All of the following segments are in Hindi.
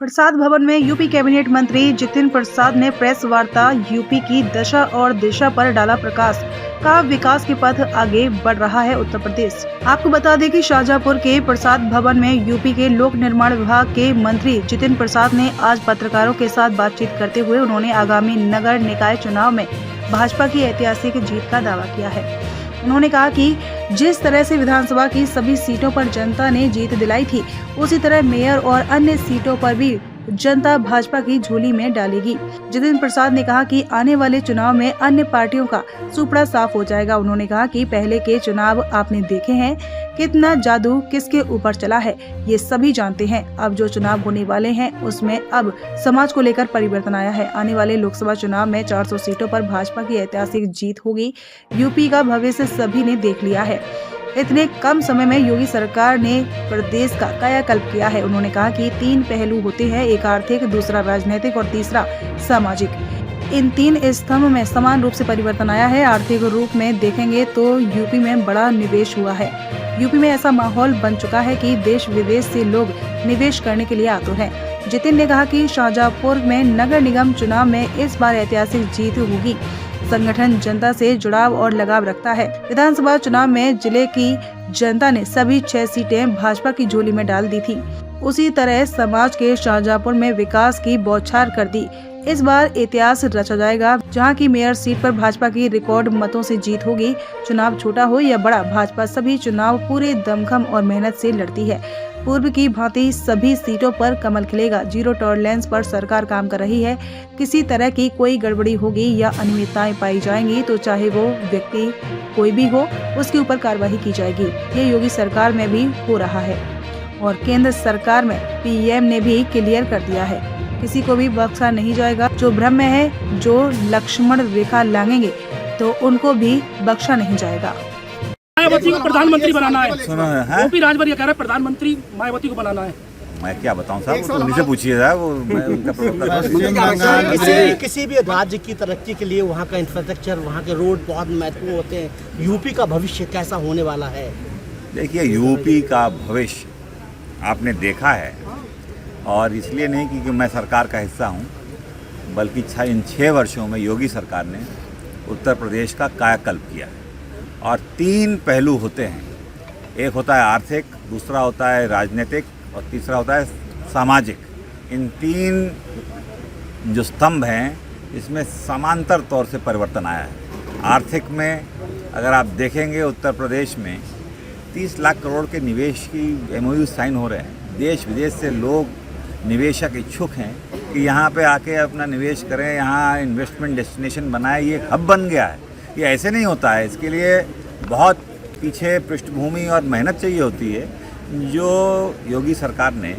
प्रसाद भवन में यूपी कैबिनेट मंत्री जितिन प्रसाद ने प्रेस वार्ता यूपी की दशा और दिशा पर डाला प्रकाश। का विकास के पथ आगे बढ़ रहा है उत्तर प्रदेश। आपको बता दें कि शाहजहांपुर के प्रसाद भवन में यूपी के लोक निर्माण विभाग के मंत्री जितिन प्रसाद ने आज पत्रकारों के साथ बातचीत करते हुए उन्होंने आगामी नगर निकाय चुनाव में भाजपा की ऐतिहासिक जीत का दावा किया है। उन्होंने कहा कि जिस तरह से विधानसभा की सभी सीटों पर जनता ने जीत दिलाई थी, उसी तरह मेयर और अन्य सीटों पर भी जनता भाजपा की झोली में डालेगी। जितिन प्रसाद ने कहा कि आने वाले चुनाव में अन्य पार्टियों का सुपड़ा साफ हो जाएगा। उन्होंने कहा कि पहले के चुनाव आपने देखे हैं, कितना जादू किसके ऊपर चला है ये सभी जानते हैं। अब जो चुनाव होने वाले हैं उसमें अब समाज को लेकर परिवर्तन आया है। आने वाले लोकसभा चुनाव में 400 सीटों पर भाजपा की ऐतिहासिक जीत होगी। यूपी का भविष्य सभी ने देख लिया है। इतने कम समय में योगी सरकार ने प्रदेश का कायाकल्प किया है। उन्होंने कहा कि 3 पहलू होते हैं, एक आर्थिक, दूसरा राजनीतिक और तीसरा सामाजिक। इन 3 स्तंभ में समान रूप से परिवर्तन आया है। आर्थिक रूप में देखेंगे तो यूपी में बड़ा निवेश हुआ है। यूपी में ऐसा माहौल बन चुका है कि देश विदेश से लोग निवेश करने के लिए आतुर हैं। जितिन ने कहा कि शाहजहांपुर में नगर निगम चुनाव में इस बार ऐतिहासिक जीत होगी। संगठन जनता से जुड़ाव और लगाव रखता है। विधानसभा चुनाव में जिले की जनता ने सभी 6 सीटें भाजपा की झोली में डाल दी थी। उसी तरह समाज के शाहजहांपुर में विकास की बौछार कर दी। इस बार इतिहास रचा जाएगा, जहां की मेयर सीट पर भाजपा की रिकॉर्ड मतों से जीत होगी। चुनाव छोटा हो या बड़ा, भाजपा सभी चुनाव पूरे दमखम और मेहनत से लड़ती है। पूर्व की भांति सभी सीटों पर कमल खिलेगा। जीरो टॉलरेंस पर सरकार काम कर रही है। किसी तरह की कोई गड़बड़ी होगी या अनियमितताएं पाई जाएंगी तो चाहे वो व्यक्ति कोई भी हो, उसके ऊपर कार्रवाई की जाएगी। ये योगी सरकार में भी हो रहा है और केंद्र सरकार में पीएम ने भी क्लियर कर दिया है। किसी को भी बख्शा नहीं जाएगा। जो भ्रम में है, जो लक्ष्मण रेखा लांघेंगे तो उनको भी बख्शा नहीं जाएगा। मायावती को प्रधानमंत्री बनाना है। सुनो है, ओपी राजभर ये कह रहा है प्रधानमंत्री मायावती को बनाना है। मैं क्या बताऊं साहब, वो तो उन्हीं से पूछिए साहब, वो मैं उनका प्रवक्ता। किसी भी राज्य की तरक्की के लिए वहाँ का इंफ्रास्ट्रक्चर, वहाँ के रोड बहुत महत्वपूर्ण होते हैं। यूपी का भविष्य कैसा होने वाला है? देखिए, यूपी का भविष्य आपने देखा है, और इसलिए नहीं क्योंकि मैं सरकार का हिस्सा हूं, बल्कि इन 6 वर्षों में योगी सरकार ने उत्तर प्रदेश का कायाकल्प किया है। और 3 पहलू होते हैं, एक होता है आर्थिक, दूसरा होता है राजनीतिक और तीसरा होता है सामाजिक। इन 3 जो स्तंभ हैं, इसमें समांतर तौर से परिवर्तन आया है। आर्थिक में अगर आप देखेंगे, उत्तर प्रदेश में 30 लाख करोड़ के निवेश की MOU साइन हो रहे हैं। देश विदेश से लोग निवेशक इच्छुक हैं कि यहाँ पे आके अपना निवेश करें, यहाँ इन्वेस्टमेंट डेस्टिनेशन बनाए। ये हब बन गया है। ये ऐसे नहीं होता है, इसके लिए बहुत पीछे पृष्ठभूमि और मेहनत चाहिए होती है, जो योगी सरकार ने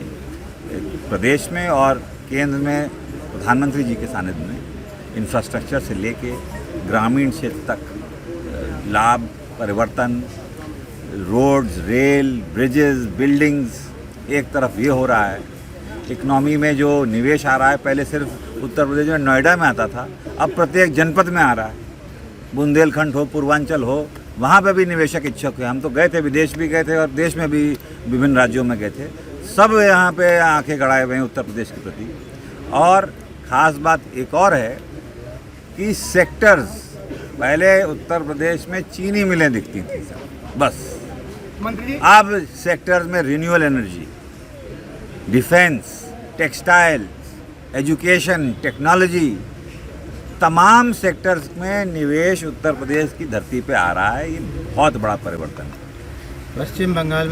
प्रदेश में और केंद्र में प्रधानमंत्री जी के सानिध्य में इंफ्रास्ट्रक्चर से लेके ग्रामीण क्षेत्र तक लाभ, परिवर्तन, रोड्स, रेल, ब्रिजेस, बिल्डिंग्स, एक तरफ ये हो रहा है। इकनॉमी में जो निवेश आ रहा है, पहले सिर्फ उत्तर प्रदेश में नोएडा में आता था, अब प्रत्येक जनपद में आ रहा है। बुंदेलखंड हो, पूर्वांचल हो, वहाँ पे भी निवेशक इच्छुक है। हम तो गए थे, विदेश भी गए थे और देश में भी विभिन्न राज्यों में गए थे। सब यहाँ पे आंखें गड़ाए हुए हैं उत्तर प्रदेश के प्रति। और ख़ास बात एक और है कि सेक्टर्स, पहले उत्तर प्रदेश में चीनी मिलें दिखती थी सब, बस। अब सेक्टर्स में renewable energy, defence, textile, education, technology, तमाम सेक्टर्स में निवेश उत्तर प्रदेश की धरती पे आ रहा है। ये बहुत बड़ा परिवर्तन है। पश्चिम बंगाल में